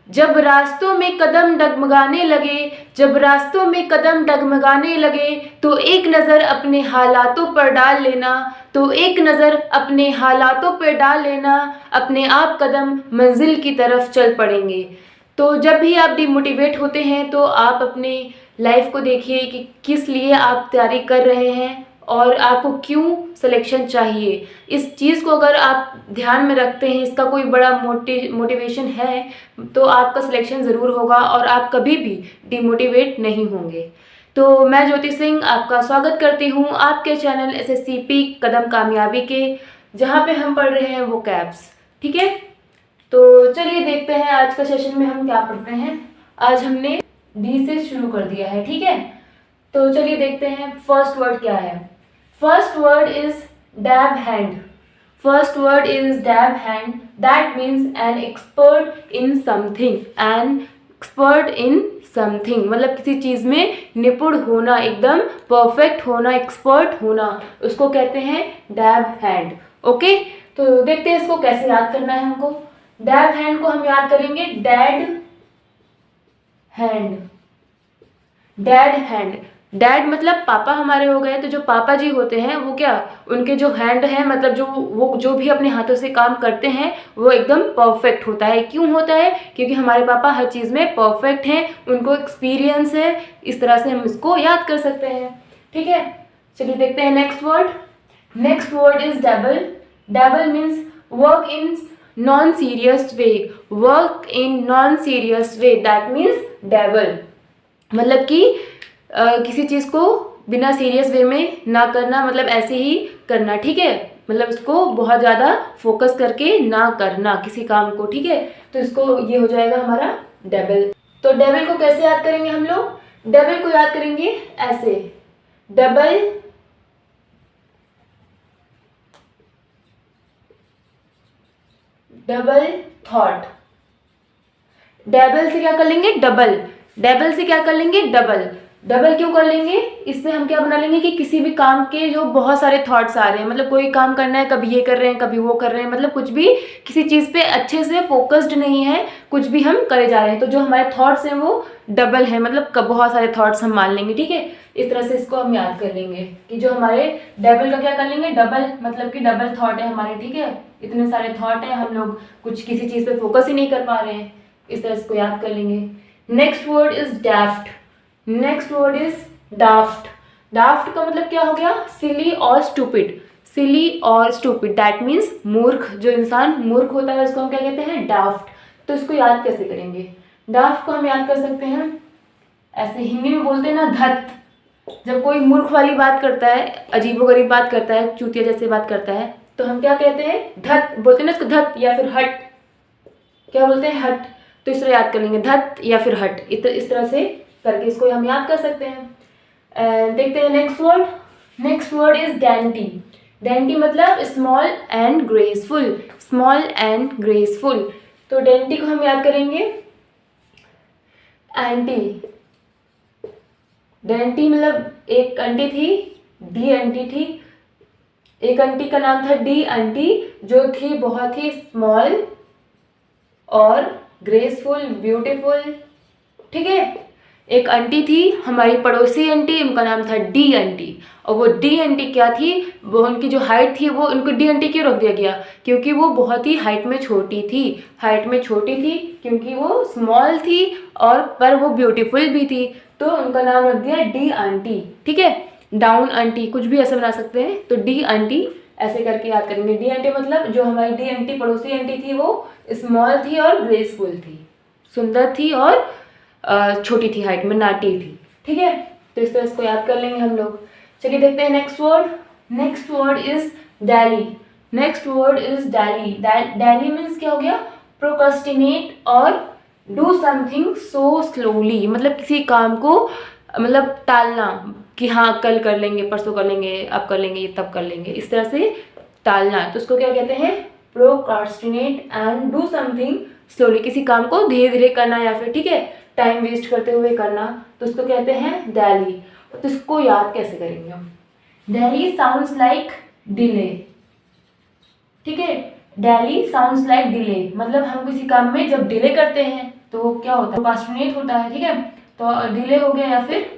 जब रास्तों में कदम डगमगाने लगे, जब रास्तों में कदम डगमगाने लगे, तो एक नज़र अपने हालातों पर डाल लेना, तो एक नज़र अपने हालातों पर डाल लेना, अपने आप कदम मंजिल की तरफ चल पड़ेंगे। तो जब भी आप डिमोटिवेट होते हैं तो आप अपने लाइफ को देखिए कि किस लिए आप तैयारी कर रहे हैं और आपको क्यों सिलेक्शन चाहिए। इस चीज़ को अगर आप ध्यान में रखते हैं, इसका कोई बड़ा मोटिवेशन है, तो आपका सिलेक्शन ज़रूर होगा और आप कभी भी डिमोटिवेट नहीं होंगे। तो मैं ज्योति सिंह आपका स्वागत करती हूँ आपके चैनल एसएससी पीक कदम कामयाबी के, जहाँ पे हम पढ़ रहे हैं वो कैप्स। ठीक है, तो चलिए देखते हैं आज का सेशन में हम क्या पढ़ रहे हैं। आज हमने डी से शुरू कर दिया है। ठीक है, तो चलिए देखते हैं फर्स्ट वर्ड क्या है। First word is dab hand. First word is dab hand, that means an expert in something. An expert in something मतलब किसी चीज़ में निपुण होना, एकदम परफेक्ट होना, एक्सपर्ट होना, उसको कहते हैं डैब हैंड। ओके, तो देखते हैं इसको कैसे याद करना है हमको। डैब हैंड को हम याद करेंगे dad hand. Dad hand, dad मतलब पापा हमारे हो गए, तो जो पापा जी होते हैं वो क्या, उनके जो हैंड है मतलब वो जो भी अपने हाथों से काम करते हैं वो एकदम परफेक्ट होता है। क्यों होता है? क्योंकि हमारे पापा हर चीज़ में परफेक्ट हैं, उनको एक्सपीरियंस है। इस तरह से हम इसको याद कर सकते हैं। ठीक है, चलिए देखते हैं next word. Next word is double. Double means work in non serious way. Work in non serious way, that means double मतलब कि किसी चीज़ को बिना सीरियस वे में ना करना, मतलब ऐसे ही करना। ठीक है, मतलब इसको बहुत ज़्यादा फोकस करके ना करना किसी काम को। ठीक है, तो इसको ये हो जाएगा हमारा डबल। तो डबल को कैसे याद करेंगे हम लोग? डबल को याद करेंगे ऐसे, डबल डबल थॉट। डबल से क्या कर लेंगे? डबल। डबल से क्या कर लेंगे? डबल। डबल क्यों कर लेंगे? इससे हम क्या बना लेंगे कि किसी भी काम के जो बहुत सारे थॉट्स आ रहे हैं, मतलब कोई काम करना है, कभी ये कर रहे हैं, कभी वो कर रहे हैं, मतलब कुछ भी किसी चीज़ पे अच्छे से फोकस्ड नहीं है, कुछ भी हम करे जा रहे हैं, तो जो हमारे थॉट्स हैं वो डबल है, मतलब बहुत सारे थॉट्स हम मान लेंगे। ठीक है, इस तरह से इसको हम याद कर लेंगे कि जो हमारे डबल का क्या कर लेंगे? डबल मतलब कि डबल थॉट है हमारे। ठीक है, इतने सारे थॉट हैं, हम लोग कुछ किसी चीज़ पे फोकस ही नहीं कर पा रहे हैं, इस तरह इसको याद कर लेंगे। Next word is daft. Next word is daft. Daft का मतलब क्या हो गया? सिली और स्टूपिड। सिली और स्टूपिड, दैट मीन्स मूर्ख। जो इंसान मूर्ख होता है उसको हम क्या कहते हैं? डाफ्ट। तो इसको याद कैसे करेंगे? डाफ्ट को हम याद कर सकते हैं ऐसे, हिंदी में बोलते हैं ना धत। जब कोई मूर्ख वाली बात करता है, अजीबोगरीब बात करता है, चूतिया जैसे बात करता है, तो हम क्या कहते हैं? धत बोलते हैं ना इसको, धत या फिर हट। क्या बोलते हैं? हट। तो इस तरह याद कर लेंगे, धत या फिर हट। इस तरह से करके इसको हम याद कर सकते हैं। देखते हैं next word. Next word is dainty. Dainty मतलब small and graceful. Small and graceful, तो डैंटी को हम याद करेंगे एंटी। डैंटी मतलब एक आंटी थी, डी आंटी थी। एक आंटी का नाम था डी आंटी, जो थी बहुत ही स्मॉल और ग्रेसफुल, ब्यूटीफुल। ठीक है, एक आंटी थी हमारी पड़ोसी आंटी, उनका नाम था डी आंटी। और वो डी आंटी क्या थी? वो उनकी जो हाइट थी, वो उनको डी आंटी क्यों रख दिया गया? क्योंकि वो बहुत ही हाइट में छोटी थी। हाइट में छोटी थी क्योंकि वो स्मॉल थी और पर वो ब्यूटीफुल भी थी, तो उनका नाम रख दिया डी आंटी। ठीक है, डाउन आंटी कुछ भी ऐसे बना सकते हैं, तो डी आंटी ऐसे करके याद करेंगे। डी आंटी मतलब जो हमारी डी आंटी पड़ोसी आंटी थी वो स्मॉल थी और ग्रेसफुल थी, सुंदर थी और छोटी थी, हाइट में नाटी थी। ठीक है, तो इस तरह इसको याद कर लेंगे हम लोग। चलिए देखते हैं next word. Next word is dally. Next word is dally. Dally means क्या हो गया? प्रोक्रास्टिनेट और डू समथिंग सो स्लोली, मतलब किसी काम को मतलब टालना कि हाँ कल कर लेंगे, परसों कर लेंगे, अब कर लेंगे, तब कर लेंगे, इस तरह से टालना, तो उसको क्या कहते हैं? Procrastinate and do something slowly, किसी काम को धीरे धीरे करना या फिर ठीक है टाइम वेस्ट करते हुए करना, तो उसको कहते हैं डैली। तो इसको याद कैसे करेंगे हम? Dally sounds like delay. ठीक है, डैली साउंड्स लाइक डिले मतलब हम किसी काम में जब डिले करते हैं तो क्या होता है, प्रोक्रास्टिनेट होता है, ठीक है। तो डिले हो गया, या फिर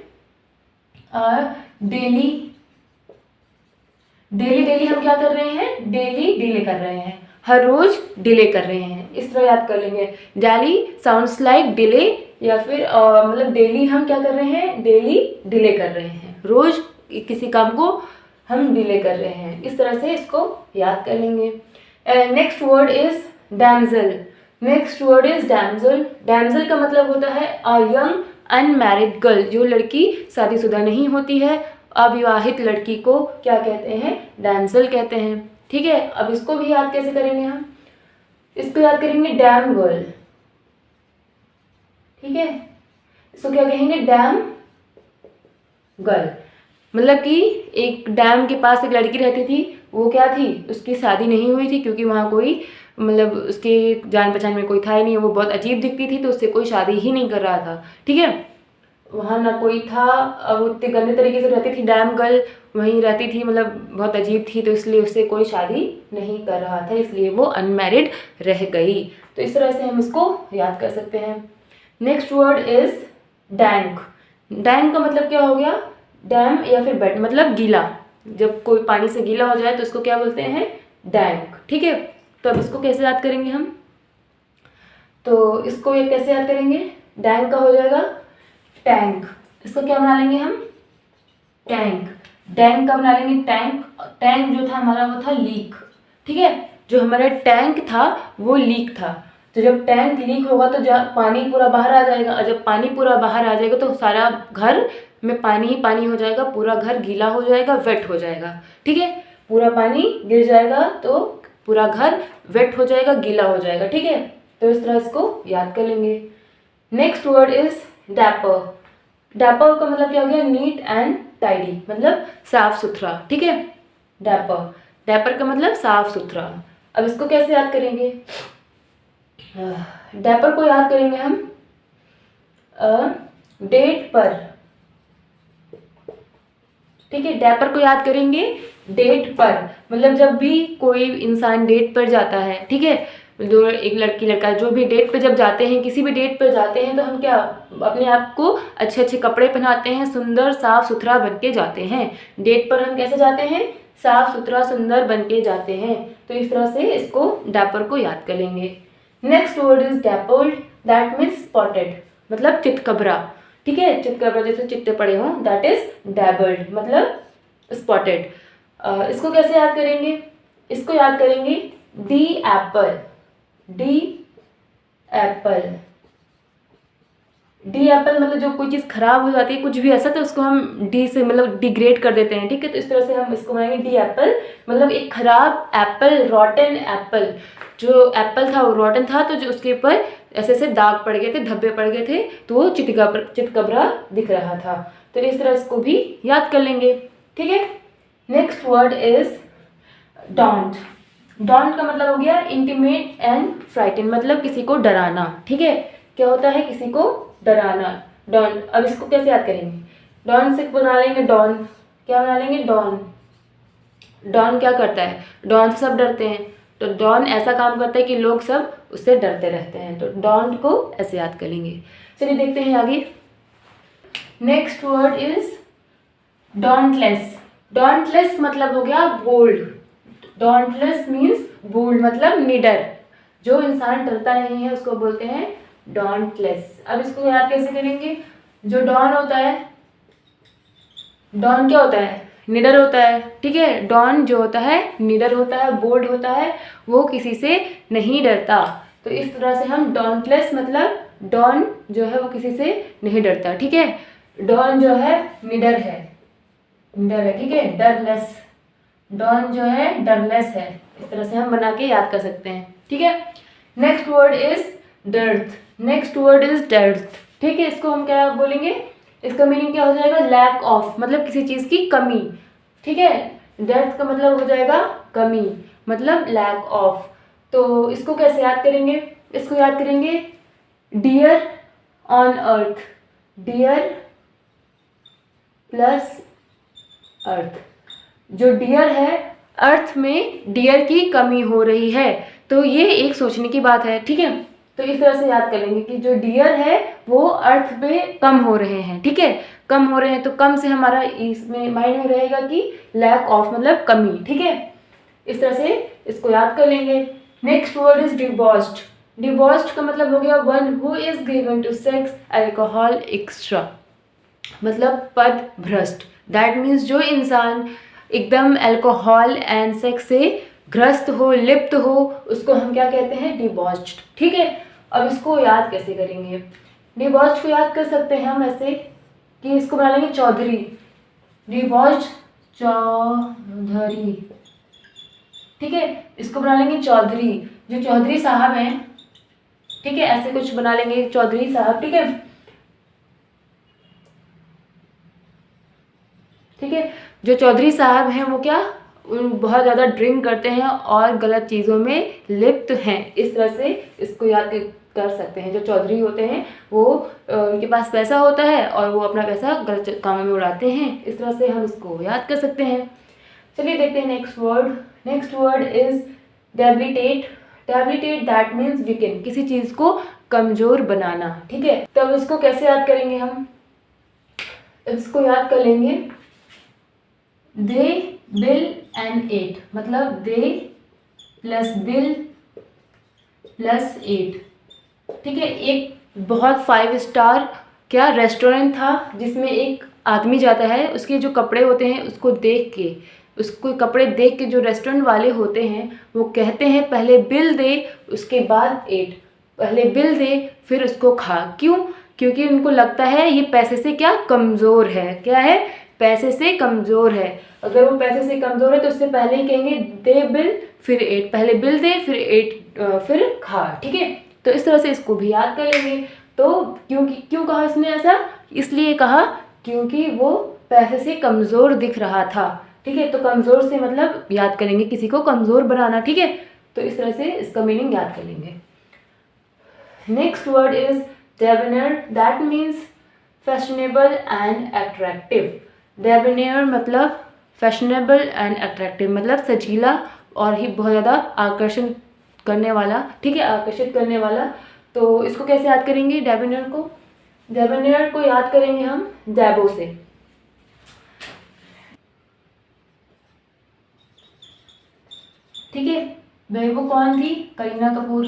डेली डेली हम क्या कर रहे हैं, डेली डिले कर रहे हैं, हर रोज डिले कर रहे हैं, इस तरह याद कर लेंगे। डेली साउंड्स लाइक डिले, या फिर मतलब डेली हम क्या कर रहे हैं, डेली डिले कर रहे हैं, रोज किसी काम को हम डिले कर रहे हैं, इस तरह से इसको याद कर लेंगे। Next word is damsel. Next word is damsel. Damsel का मतलब होता है अ यंग अनमैरिड गर्ल, जो लड़की शादीशुदा नहीं होती है, अविवाहित लड़की को क्या कहते हैं, डैमजल कहते हैं, ठीक है। अब इसको भी याद कैसे करेंगे हम, इसको याद करेंगे डैम गर्ल, ठीक है। इसको क्या कहेंगे, डैम गर्ल। मतलब कि एक डैम के पास एक लड़की रहती थी, वो क्या थी, उसकी शादी नहीं हुई थी, क्योंकि वहाँ कोई मतलब उसके जान पहचान में कोई था ही नहीं, वो बहुत अजीब दिखती थी, तो उससे कोई शादी ही नहीं कर रहा था, ठीक है। वहाँ ना कोई था, वो इतने गंदे तरीके से रहती थी, डैम गर्ल वहीं रहती थी, मतलब बहुत अजीब थी, तो इसलिए उससे कोई शादी नहीं कर रहा था, इसलिए वो अनमैरिड रह गई। तो इस तरह से हम इसको याद कर सकते हैं। Next word is dank. Dank का मतलब क्या हो गया, डैम या फिर वेट, मतलब गीला। जब कोई पानी से गीला हो जाए तो उसको क्या बोलते हैं, डैंक, ठीक है। तो अब इसको कैसे याद करेंगे हम, तो इसको ये कैसे याद करेंगे, डैंक का हो जाएगा टैंक। इसको क्या बना लेंगे हम, टैंक। डैंक का बना लेंगे टैंक। टैंक जो था हमारा वो था लीक, ठीक है। जो हमारा टैंक था वो लीक था, तो जब टैंक लीक होगा तो पानी पूरा बाहर आ जाएगा, और जब पानी पूरा बाहर आ जाएगा तो सारा घर में पानी ही पानी हो जाएगा, पूरा घर गीला हो जाएगा, वेट हो जाएगा, ठीक है। पूरा पानी गिर जाएगा तो पूरा घर वेट हो जाएगा, गीला हो जाएगा, ठीक है। तो इस तरह इसको याद कर लेंगे। Next word is dapper. Dapper का मतलब क्या हो गया, नीट एंड टाइडी, मतलब साफ सुथरा, ठीक है। डैपर, डैपर का मतलब साफ सुथरा। अब इसको कैसे याद करेंगे, डैपर को याद करेंगे हम डेट पर, ठीक है। डैपर को याद करेंगे डेट पर, मतलब जब भी कोई इंसान डेट पर जाता है, ठीक है, जो एक लड़की लड़का जो भी डेट पे जब जाते हैं, किसी भी डेट पर जाते हैं, तो हम क्या अपने आप को अच्छे अच्छे कपड़े पहनाते हैं, सुंदर साफ सुथरा बन के जाते हैं। डेट पर हम कैसे जाते हैं, साफ सुथरा सुंदर बन के जाते हैं। तो इस तरह से इसको डैपर को याद कर लेंगे। Next word is dappled, that means spotted, मतलब चितकबरा, ठीक है। चितकबरा जैसे चित्ते पड़े हों, दैट इज डैबर्ड, मतलब स्पॉटेड। इसको कैसे याद करेंगे, इसको याद करेंगे D Apple. D Apple, D Apple मतलब जो कोई चीज़ खराब हो जाती है, कुछ भी ऐसा, तो उसको हम डी से मतलब डिग्रेड कर देते हैं, ठीक है। तो इस तरह से हम इसको बनाएंगे डी एप्पल, मतलब एक खराब एप्पल, रॉटन एप्पल। जो एप्पल था वो रॉटन था, तो जो उसके ऊपर ऐसे ऐसे दाग पड़ गए थे, धब्बे पड़ गए थे, तो वो चितकबरा दिख रहा था। तो इस तरह इसको भी याद कर लेंगे, ठीक है। Next word is don't. Don't का मतलब हो गया इंटीमेट एंड फ्राइटन, मतलब किसी को डराना, ठीक है। क्या होता है, किसी को डराना, डॉन। अब इसको कैसे याद करेंगे, डॉन से बना लेंगे डॉन, क्या बना लेंगे, डॉन। डॉन क्या करता है, डॉन से सब डरते हैं, तो डॉन ऐसा काम करता है कि लोग सब उससे डरते रहते हैं, तो डॉन को ऐसे याद कर लेंगे। चलिए देखते हैं आगे। Next word is dauntless. Dauntless मतलब हो गया बोल्ड। डॉन्टलेस मीन्स बोल्ड, मतलब निडर, जो इंसान डरता नहीं है उसको बोलते हैं डॉन्टलेस। अब इसको याद कैसे करेंगे, जो डॉन होता है, डॉन क्या होता है, निडर होता है, ठीक है। डॉन जो होता है निडर होता है, बोल्ड होता है, वो किसी से नहीं डरता। तो इस तरह से हम डॉन्टलेस मतलब डॉन जो है वो किसी से नहीं डरता, ठीक है। डॉन जो है निडर है, निडर है, ठीक है, डरलेस। डॉन जो है डरलेस है, इस तरह से हम बना के याद कर सकते हैं, ठीक है। Next word is dearth. Next word is dearth, ठीक है। इसको हम क्या बोलेंगे, इसका मीनिंग क्या हो जाएगा, लैक ऑफ, मतलब किसी चीज़ की कमी, ठीक है। डर्थ का मतलब हो जाएगा कमी, मतलब लैक ऑफ। तो इसको कैसे याद करेंगे, इसको याद करेंगे dear on earth. Dear plus earth, जो डियर है, अर्थ में डियर की कमी हो रही है, तो ये एक सोचने की बात है, ठीक है। तो इस तरह से याद कर लेंगे कि जो डियर है वो अर्थ पे कम हो रहे हैं, ठीक है, कम हो रहे हैं, तो कम से हमारा इसमें माइंड में रहेगा कि लैक ऑफ मतलब कमी, ठीक है। इस तरह से इसको याद कर लेंगे। Next word is debauched. Debauched का मतलब हो गया one who is given to sex alcohol extra, मतलब पद भ्रष्ट। दैट मीन्स जो इंसान एकदम अल्कोहल एंड सेक्स से ग्रस्त हो, लिप्त हो, उसको हम क्या कहते हैं, डिबॉस्ड, ठीक है। अब इसको याद कैसे करेंगे? डिबॉस्ड को याद कर सकते हैं हम ऐसे कि इसको बना लेंगे चौधरी, डिबॉस्ड चौधरी, ठीक है, इसको बना लेंगे चौधरी, जो चौधरी साहब हैं, ठीक है, ऐसे कुछ बना लेंगे चौधरी साहब, ठीक है, ठीक है। जो चौधरी साहब हैं वो क्या, बहुत ज़्यादा ड्रिंक करते हैं और गलत चीज़ों में लिप्त हैं। इस तरह से इसको याद कर सकते हैं। जो चौधरी होते हैं वो उनके पास पैसा होता है और वो अपना पैसा गलत कामों में उड़ाते हैं। इस तरह से हम इसको याद कर सकते हैं। चलिए देखते हैं next word. Next word is debilitate. Debilitate that means weakened, किसी चीज़ को कमज़ोर बनाना, ठीक है। तब इसको कैसे याद करेंगे हम? इसको याद कर लेंगे दे बिल एंड एट, मतलब दे प्लस बिल प्लस एट, ठीक है। एक बहुत 5 स्टार क्या रेस्टोरेंट था जिसमें एक आदमी जाता है, उसके जो कपड़े होते हैं उसको देख के, उसको कपड़े देख के जो रेस्टोरेंट वाले होते हैं वो कहते हैं पहले बिल दे उसके बाद एट, पहले बिल दे फिर उसको खा। क्यों? क्योंकि उनको लगता है ये पैसे से क्या कमज़ोर है, क्या है, पैसे से कमज़ोर है। अगर वो पैसे से कमज़ोर है तो उससे पहले ही कहेंगे दे बिल फिर एट, पहले बिल दे फिर एट फिर खा, ठीक है। तो इस तरह से इसको भी याद कर लेंगे। तो क्यों कहा इसने ऐसा? इसलिए कहा क्योंकि वो पैसे से कमज़ोर दिख रहा था, ठीक है। तो कमज़ोर से मतलब याद करेंगे किसी को कमज़ोर बनाना, ठीक है। तो इस तरह से इसका मीनिंग याद कर लेंगे। Next word is debonair. That means fashionable and attractive. Debonair मतलब फैशनेबल एंड अट्रैक्टिव, मतलब सजीला और ही बहुत ज़्यादा आकर्षण करने वाला, ठीक है, आकर्षित करने वाला। तो इसको कैसे याद करेंगे डेबनेर को? डेबनेर को याद करेंगे हम डेबो से, ठीक है। डेबो कौन थी? करीना कपूर,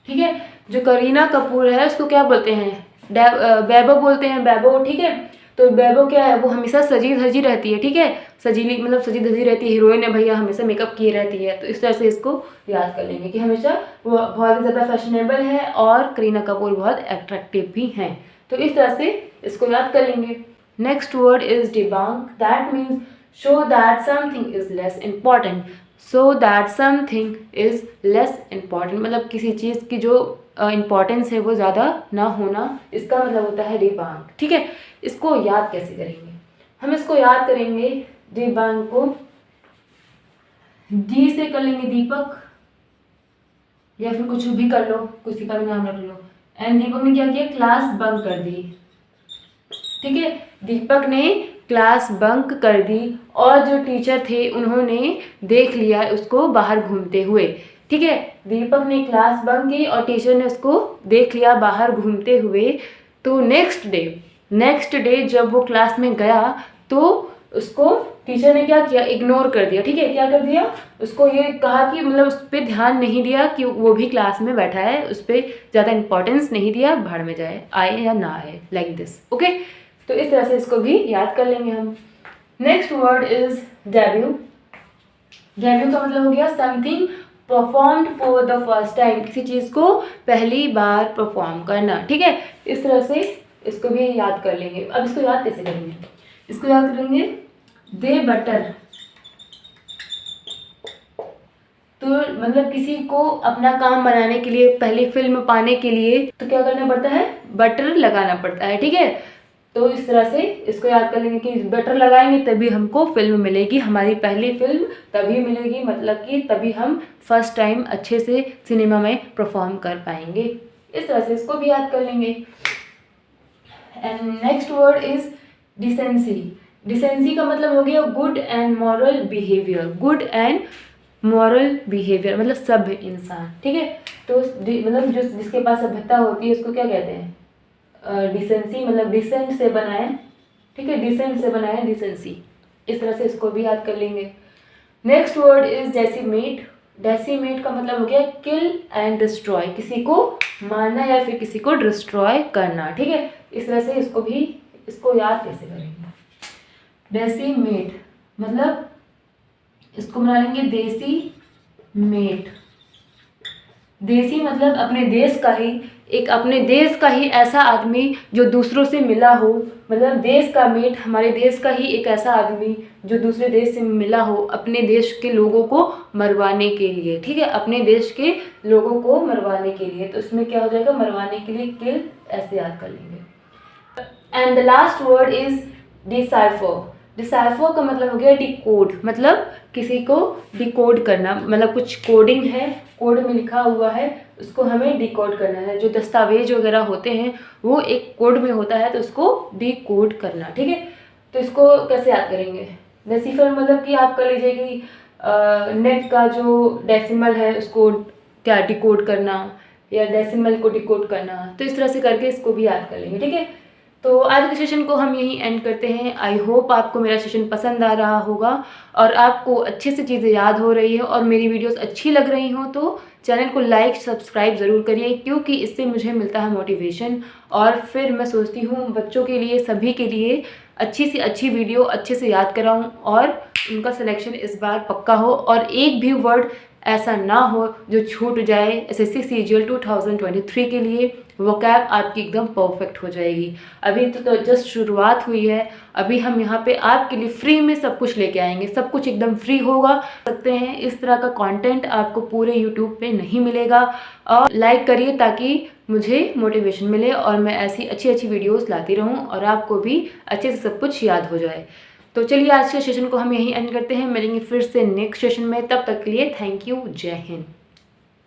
ठीक है। जो करीना कपूर है उसको क्या बोलते हैं? बेबो बोलते हैं, बेबो, ठीक है। तो बेबो क्या है? वो हमेशा सजी धजी रहती है, ठीक है, सजीली मतलब सजी धजी रहती है, हीरोइन है भैया, हमेशा मेकअप किए रहती है। तो इस तरह से इसको याद कर लेंगे कि हमेशा वो बहुत ज़्यादा फैशनेबल है और करीना कपूर बहुत अट्रैक्टिव भी हैं। तो इस तरह से इसको याद कर लेंगे। Next word is debunk. That means show that something is less important. So that something is less important, मतलब किसी चीज़ की जो इम्पॉर्टेंस है वो ज़्यादा ना होना, इसका मतलब होता है डिबंक, ठीक है। इसको याद कैसे करेंगे? हम इसको याद करेंगे डिबंक को डी से कर लेंगे, दीपक, या फिर कुछ भी कर लो, किसी का भी नाम रख लो। एंड दीपक ने क्या किया? क्लास बंक कर दी, ठीक है। दीपक ने क्लास बंक कर दी और जो टीचर थे उन्होंने देख लिया उसको बाहर घूमते हुए, ठीक है। दीपक ने क्लास बंक की और टीचर ने उसको देख लिया बाहर घूमते हुए। तो नेक्स्ट डे जब वो क्लास में गया तो उसको टीचर ने क्या किया? इग्नोर कर दिया, ठीक है। क्या कर दिया? उसको ये कहा कि मतलब उस पर ध्यान नहीं दिया कि वो भी क्लास में बैठा है, उस पर ज़्यादा इंपॉर्टेंस नहीं दिया, भाड़ में जाए, आए या ना आए, लाइक दिस, ओके। तो इस तरह से इसको भी याद कर लेंगे हम। Next word is debut. Debut का मतलब हो गया something performed for the first time, किसी चीज़ को पहली बार परफॉर्म करना, ठीक है। इस तरह से इसको भी याद कर लेंगे। अब इसको याद कैसे करेंगे? इसको याद करेंगे दे बटर। तो मतलब किसी को अपना काम बनाने के लिए, पहली फिल्म पाने के लिए तो क्या करना पड़ता है? बटर लगाना पड़ता है, ठीक है। तो इस तरह से इसको याद कर लेंगे कि बटर लगाएंगे तभी हमको फिल्म मिलेगी, हमारी पहली फिल्म तभी मिलेगी, मतलब कि तभी हम फर्स्ट टाइम अच्छे से सिनेमा में परफॉर्म कर पाएंगे। इस तरह से इसको भी याद कर लेंगे। And next word is decency. Decency का मतलब हो गया good and moral behaviour, good and moral behaviour मतलब सभ्य इंसान, ठीक है। तो मतलब जो जिसके पास सभ्यता होती है उसको क्या कहते हैं, डिसेंसी, मतलब डिसेंट से बना है, ठीक है, डिसेंट से बना है, डिसेंसी। इस तरह से इसको भी याद कर लेंगे। Next word is decimate. Decimate का मतलब हो गया किल एंड डिस्ट्रॉय, किसी को मारना या फिर किसी को डिस्ट्रॉय करना, ठीक है। इस तरह से इसको याद कैसे करेंगे, डेसिमेट मतलब इसको बना लेंगे देसी मेट। देसी मतलब अपने देश का ही ऐसा आदमी जो दूसरों से मिला हो, मतलब देश का मेट, हमारे देश का ही एक ऐसा आदमी जो दूसरे देश से मिला हो अपने देश के लोगों को मरवाने के लिए, ठीक है, अपने देश के लोगों को मरवाने के लिए। तो इसमें क्या हो जाएगा, मरवाने के लिए किल, ऐसे याद कर लेंगे। And the last word is decipher. Decipher का मतलब हो गया डिकोड, मतलब किसी को डिकोड करना, मतलब कुछ कोडिंग है, कोड में लिखा हुआ है, उसको हमें डिकोड करना है। जो दस्तावेज वगैरह होते हैं वो एक कोड में होता है, तो उसको डिकोड करना, ठीक है। तो इसको कैसे याद करेंगे, डेसिफर मतलब कि आप कर लीजिए कि नेट का जो डेसिमल है उसको क्या डिकोड करना, या डेसिमल को डिकोड करना, तो इस तरह से करके इसको भी याद कर लेंगे, ठीक है। तो आज के सेशन को हम यहीं एंड करते हैं। आई होप आपको मेरा सेशन पसंद आ रहा होगा और आपको अच्छे से चीज़ें याद हो रही है और मेरी वीडियोस अच्छी लग रही हों तो चैनल को लाइक सब्सक्राइब ज़रूर करिए, क्योंकि इससे मुझे मिलता है मोटिवेशन और फिर मैं सोचती हूँ बच्चों के लिए, सभी के लिए अच्छी से अच्छी वीडियो अच्छे से याद कराऊँ और उनका सिलेक्शन इस बार पक्का हो और एक भी वर्ड ऐसा ना हो जो छूट जाए। एसएससी सीजीएल 2023 के लिए वोकैब आपकी एकदम परफेक्ट हो जाएगी। अभी तो जस्ट शुरुआत हुई है, अभी हम यहाँ पे आपके लिए फ्री में सब कुछ लेके आएंगे, सब कुछ एकदम फ्री होगा। सकते हैं इस तरह का कंटेंट आपको पूरे यूट्यूब पे नहीं मिलेगा। और लाइक करिए ताकि मुझे मोटिवेशन मिले और मैं ऐसी अच्छी अच्छी वीडियोस लाती रहूँ और आपको भी अच्छे से सब कुछ याद हो जाए। तो चलिए आज के सेशन को हम यहीं एंड करते हैं, मिलेंगे फिर से नेक्स्ट सेशन में, तब तक के लिए थैंक यू, जय हिंद।